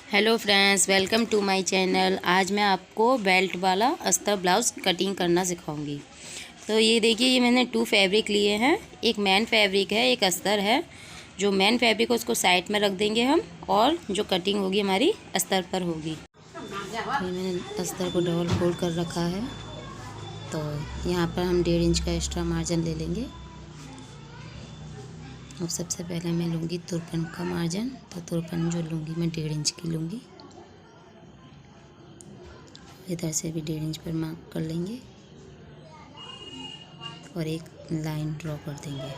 Hello friends, welcome to my channel. आज मैं आपको बेल्ट वाला अस्तर ब्लाउज़ कटिंग करना सिखाऊंगी। तो ये देखिए, ये मैंने 2 फैब्रिक लिए हैं। एक मैन फैब्रिक है, एक अस्तर है। जो मैन फैब्रिक है उसको साइड में रख देंगे हम, और जो कटिंग होगी हमारी अस्तर पर होगी। तो ये मैंने अस्तर को डबल फोल्ड कर रखा है। तो यहाँ पर हम 1.5 इंच का एक्स्ट्रा मार्जिन ले लेंगे। अब सबसे पहले मैं लूँगी तुरपन का मार्जिन। तो तुरपन जो लूँगी मैं 1.5 इंच की लूँगी। इधर से भी 1.5 इंच पर मार्क कर लेंगे और एक लाइन ड्रॉ कर देंगे।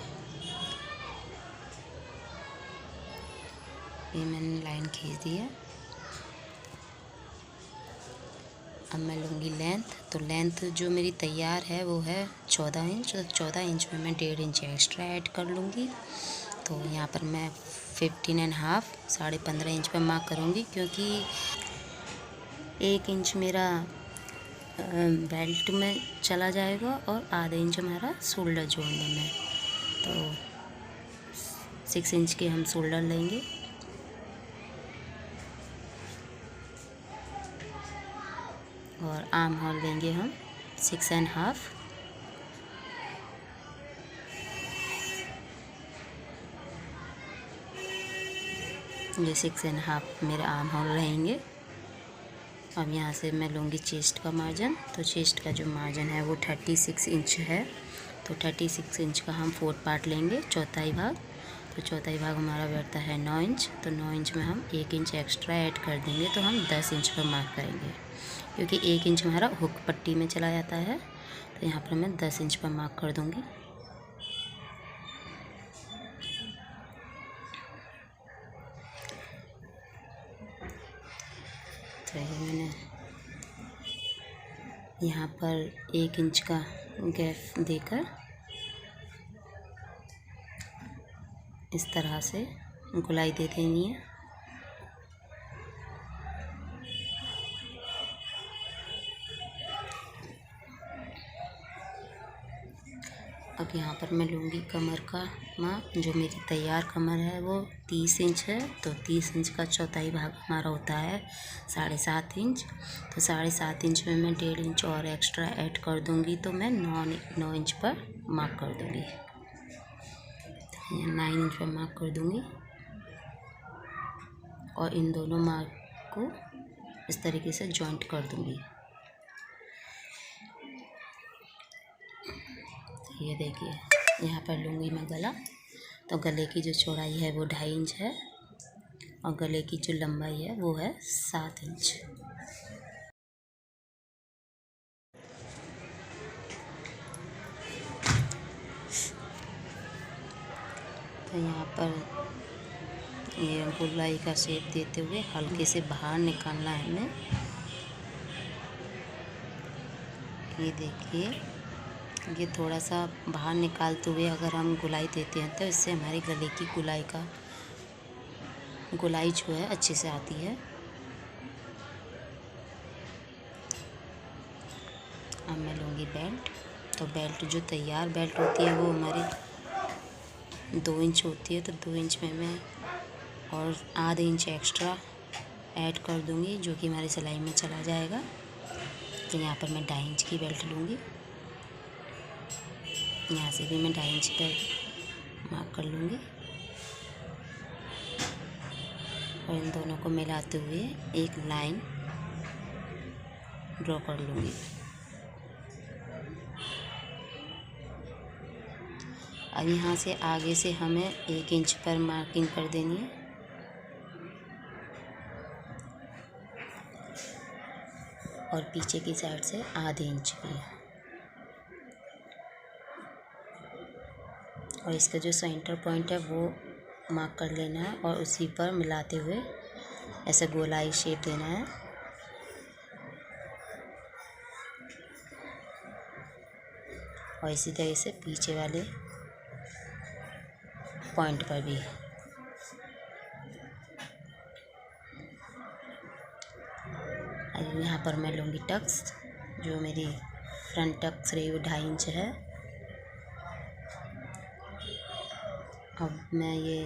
ये मैंने लाइन खींच दी है। अब मैं लूँगी लेंथ। तो लेंथ जो मेरी तैयार है वो है 14 इंच। तो 14 इंच में मैं 1.5 इंच एक्स्ट्रा ऐड कर लूँगी। तो यहाँ पर मैं 15.5 15.5 इंच पर मार्क करूँगी, क्योंकि 1 इंच मेरा बेल्ट में चला जाएगा और आधा इंच हमारा शोल्डर जोड़ने में। तो 6 इंच के हम शोल्डर लेंगे और आर्म होल लेंगे हम 6.5। ये 6.5 मेरे आर्म होल रहेंगे। अब यहाँ से मैं लूँगी चेस्ट का मार्जिन। तो चेस्ट का जो मार्जिन है वो 36 इंच है। तो 36 इंच का हम 4 पार्ट लेंगे, चौथाई भाग। तो चौथाई भाग हमारा बैठता है 9 इंच। तो 9 इंच में हम 1 इंच एक्स्ट्रा ऐड कर देंगे, तो हम 10 इंच पर मार्क करेंगे, क्योंकि 1 इंच हमारा हुक पट्टी में चला जाता है। तो यहाँ पर मैं 10 इंच पर मार्क कर दूँगी। तो ये मैंने यहाँ पर 1 इंच का गैप देकर इस तरह से गोलाई दे देनी है। अब यहाँ पर मैं लूँगी कमर का माप। जो मेरी तैयार कमर है वो 30 इंच है। तो 30 इंच का चौथाई भाग हमारा होता है 7.5 इंच। तो 7.5 इंच में मैं 1.5 इंच और एक्स्ट्रा ऐड कर दूँगी, तो मैं 9 इंच पर मार्क कर दूँगी। 9 इंच पर मार्क कर दूँगी और इन दोनों मार्क को इस तरीके से जॉइंट कर दूँगी। ये देखिए, यहाँ पर लूँगी मैं गला। तो गले की जो चौड़ाई है वो 2.5 इंच है और गले की जो लंबाई है वो है 7 इंच। तो यहाँ पर ये गोलाई का शेप देते हुए हल्के से बाहर निकालना है हमें। ये देखिए, ये थोड़ा सा बाहर निकालते हुए अगर हम गोलाई देते हैं तो इससे हमारी गले की गोलाई जो है अच्छे से आती है। अब मैं लूँगी बेल्ट। तो बेल्ट जो तैयार बेल्ट होती है वो हमारी 2 इंच होती है। तो 2 इंच में मैं और आधे इंच एक्स्ट्रा ऐड कर दूँगी, जो कि हमारी सिलाई में चला जाएगा। तो यहाँ पर मैं 2.5 इंच की बेल्ट लूँगी। यहाँ से भी मैं 2.5 इंच पर मार्क कर लूँगी और इन दोनों को मिलाते हुए एक लाइन ड्रॉ कर लूँगी। अब यहाँ से आगे से हमें 1 इंच पर मार्किंग कर देनी है और पीछे की साइड से आधे इंच की। और इसका जो सेंटर पॉइंट है वो मार्क कर लेना है और उसी पर मिलाते हुए ऐसे गोलाई शेप देना है। और इसी तरह से पीछे वाले पॉइंट पर भी। अब यहाँ पर मैं लूँगी टक्स। जो मेरी फ्रंट टक्स रही वो 2.5 इंच है। अब मैं ये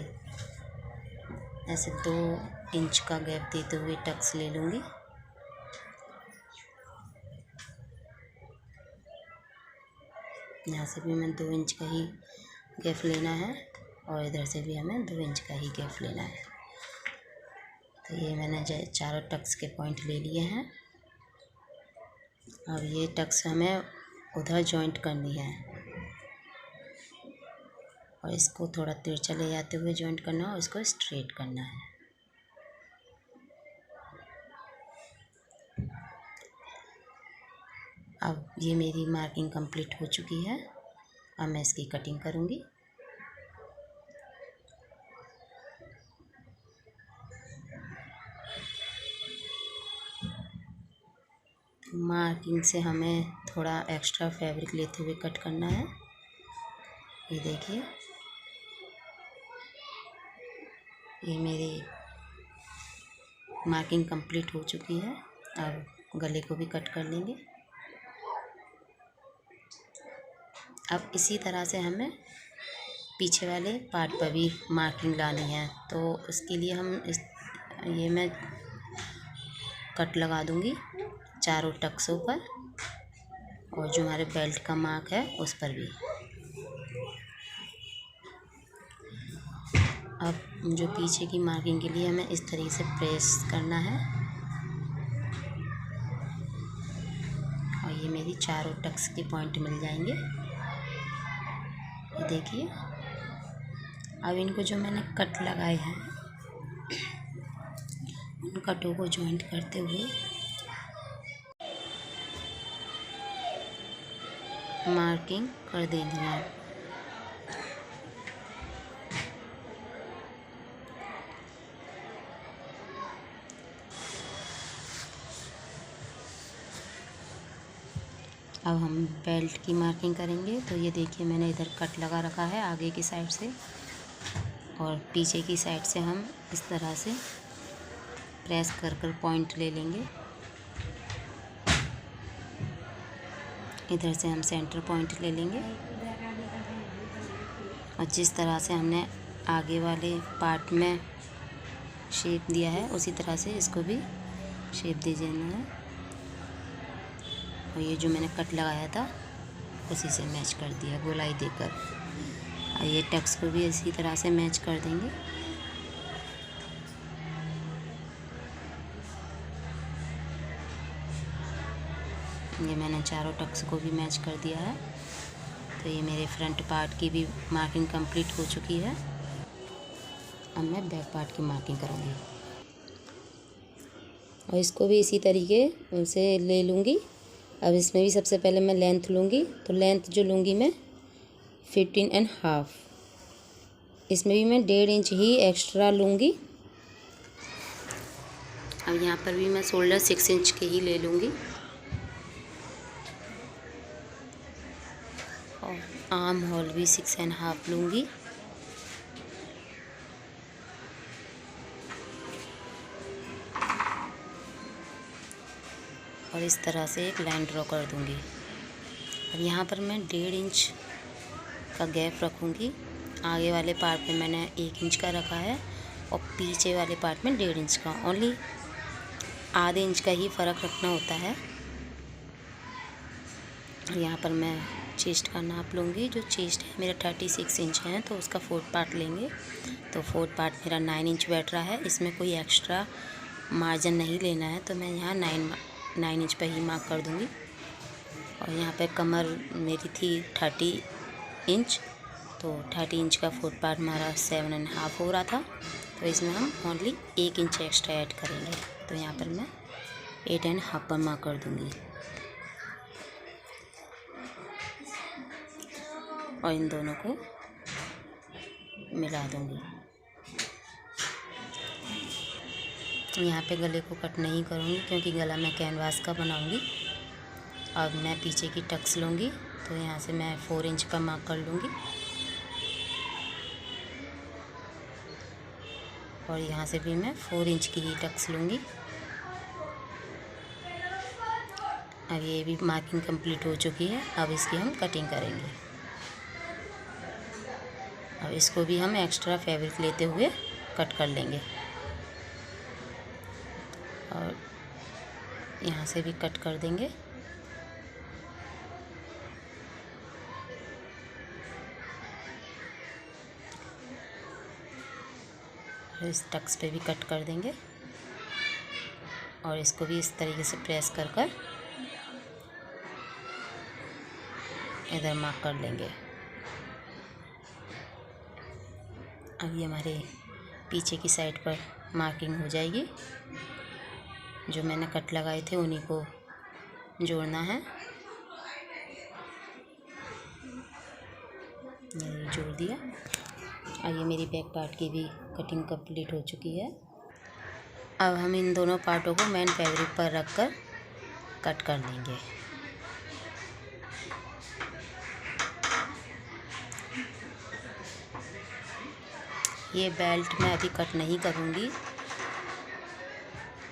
ऐसे 2 इंच का गैप देते हुए टक्स ले लूँगी। यहाँ से भी हमें 2 इंच का ही गैप लेना है और इधर से भी हमें 2 इंच का ही गैप लेना है। तो ये मैंने चारों टक्स के पॉइंट ले लिए हैं। अब ये टक्स हमें उधर जॉइंट करनी है और इसको थोड़ा तिरछा ले जाते हुए जॉइंट करना है और इसको स्ट्रेट करना है। अब ये मेरी मार्किंग कंप्लीट हो चुकी है। अब मैं इसकी कटिंग करूँगी। मार्किंग से हमें थोड़ा एक्स्ट्रा फैब्रिक लेते हुए कट करना है। ये देखिए, ये मेरी मार्किंग कंप्लीट हो चुकी है। अब गले को भी कट कर लेंगे। अब इसी तरह से हमें पीछे वाले पार्ट पर भी मार्किंग लानी है। तो उसके लिए हम ये मैं कट लगा दूंगी चारों टक्सों पर और जो हमारे बेल्ट का मार्क है उस पर भी। अब जो पीछे की मार्किंग के लिए हमें इस तरीके से प्रेस करना है और ये मेरी चारों टक्स के पॉइंट मिल जाएंगे। ये देखिए, अब इनको जो मैंने कट लगाए हैं उन कटों को जॉइंट करते हुए मार्किंग कर देनी है। अब हम बेल्ट की मार्किंग करेंगे। तो ये देखिए, मैंने इधर कट लगा रखा है आगे की साइड से और पीछे की साइड से हम इस तरह से प्रेस कर कर पॉइंट ले लेंगे। इधर से हम सेंटर पॉइंट ले लेंगे और जिस तरह से हमने आगे वाले पार्ट में शेप दिया है उसी तरह से इसको भी शेप दे देना है। और ये जो मैंने कट लगाया था उसी से मैच कर दिया गोलाई देकर। और ये टक्स को भी इसी तरह से मैच कर देंगे। ये मैंने चारों टक्स को भी मैच कर दिया है। तो ये मेरे फ्रंट पार्ट की भी मार्किंग कंप्लीट हो चुकी है। अब मैं बैक पार्ट की मार्किंग करूँगी और इसको भी इसी तरीके से ले लूँगी। अब इसमें भी सबसे पहले मैं लेंथ लूँगी। तो लेंथ जो लूँगी मैं 15.5। इसमें भी मैं 1.5 इंच ही एक्स्ट्रा लूँगी। अब यहाँ पर भी मैं शोल्डर 6 इंच के ही ले लूँगी और आर्म होल भी 6.5 लूँगी। और इस तरह से एक लाइन ड्रॉ कर दूँगी। अब यहाँ पर मैं 1.5 इंच का गैप रखूँगी। आगे वाले पार्ट में मैंने 1 इंच का रखा है और पीछे वाले पार्ट में 1.5 इंच का, ओनली आधे इंच का ही फ़र्क रखना होता है। यहाँ पर मैं चेस्ट का नाप लूँगी। जो चेस्ट है मेरा 36 इंच है तो उसका 4th पार्ट लेंगे। तो 4th पार्ट मेरा 9 इंच बैठ रहा है। इसमें कोई एक्स्ट्रा मार्जिन नहीं लेना है तो मैं यहाँ 9 इंच पर ही मार्क कर दूँगी। और यहाँ पे कमर मेरी थी 30 इंच, तो 30 इंच का 4th पार्ट हमारा 7.5 हो रहा था। तो इसमें हम ओनली 1 इंच एक्स्ट्रा ऐड करेंगे। तो यहाँ पर मैं 8.5 पर मार्क कर दूँगी और इन दोनों को मिला दूँगी। यहाँ पे गले को कट नहीं करूँगी क्योंकि गला मैं कैनवास का बनाऊँगी। अब मैं पीछे की टक्स लूँगी। तो यहाँ से मैं 4 इंच का मार्क कर लूँगी और यहाँ से भी मैं 4 इंच की ही टक्स लूँगी। अब ये भी मार्किंग कंप्लीट हो चुकी है। अब इसकी हम कटिंग करेंगे। अब इसको भी हम एक्स्ट्रा फैब्रिक लेते हुए कट कर लेंगे। यहाँ से भी कट कर देंगे। इस टक्स पे भी कट कर देंगे और इसको भी इस तरीके से प्रेस कर कर इधर मार्क कर लेंगे। अब ये हमारे पीछे की साइड पर मार्किंग हो जाएगी। जो मैंने कट लगाए थे उन्हीं को जोड़ना है। ये जोड़ दिया। और ये मेरी बैक पार्ट की भी कटिंग कंप्लीट हो चुकी है। अब हम इन दोनों पार्टों को मेन फैब्रिक पर रख कर कट कर लेंगे। ये बेल्ट मैं अभी कट नहीं करूँगी,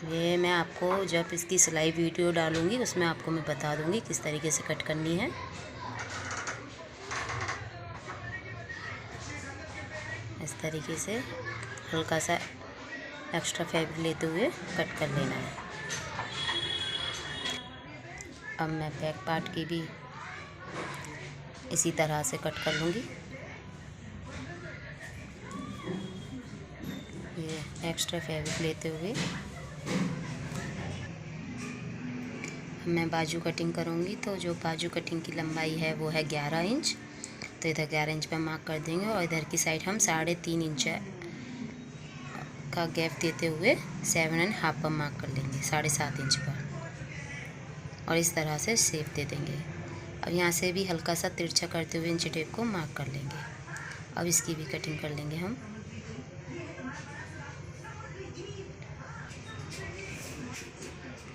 ये मैं आपको जब इसकी सिलाई वीडियो डालूँगी उसमें आपको मैं बता दूँगी किस तरीके से कट करनी है। इस तरीके से हल्का सा एक्स्ट्रा फैब्रिक लेते हुए कट कर लेना है। अब मैं बैक पार्ट की भी इसी तरह से कट कर लूँगी। ये एक्स्ट्रा फैब्रिक लेते हुए मैं बाजू कटिंग करूँगी। तो जो बाजू कटिंग की लंबाई है वो है 11 इंच। तो इधर 11 इंच पे मार्क कर देंगे और इधर की साइड हम 3.5 इंच का गैप देते हुए 7.5 पर मार्क कर लेंगे, 7.5 इंच पर, और इस तरह से शेप दे देंगे। अब यहाँ से भी हल्का सा तिरछा करते हुए इंच टेप को मार्क कर लेंगे। अब इसकी भी कटिंग कर लेंगे हम।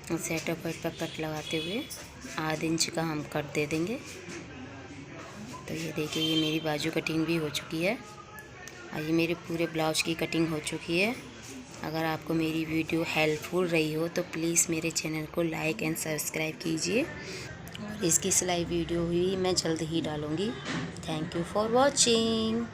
सेंटर पॉइंट पर कट लगाते हुए आधे इंच का हम कट दे देंगे। तो ये देखिए ये मेरी बाजू कटिंग भी हो चुकी है और ये मेरे पूरे ब्लाउज की कटिंग हो चुकी है। अगर आपको मेरी वीडियो हेल्पफुल रही हो तो प्लीज़ मेरे चैनल को लाइक एंड सब्सक्राइब कीजिए। इसकी सिलाई वीडियो भी मैं जल्द ही डालूँगी। Thank you for watching.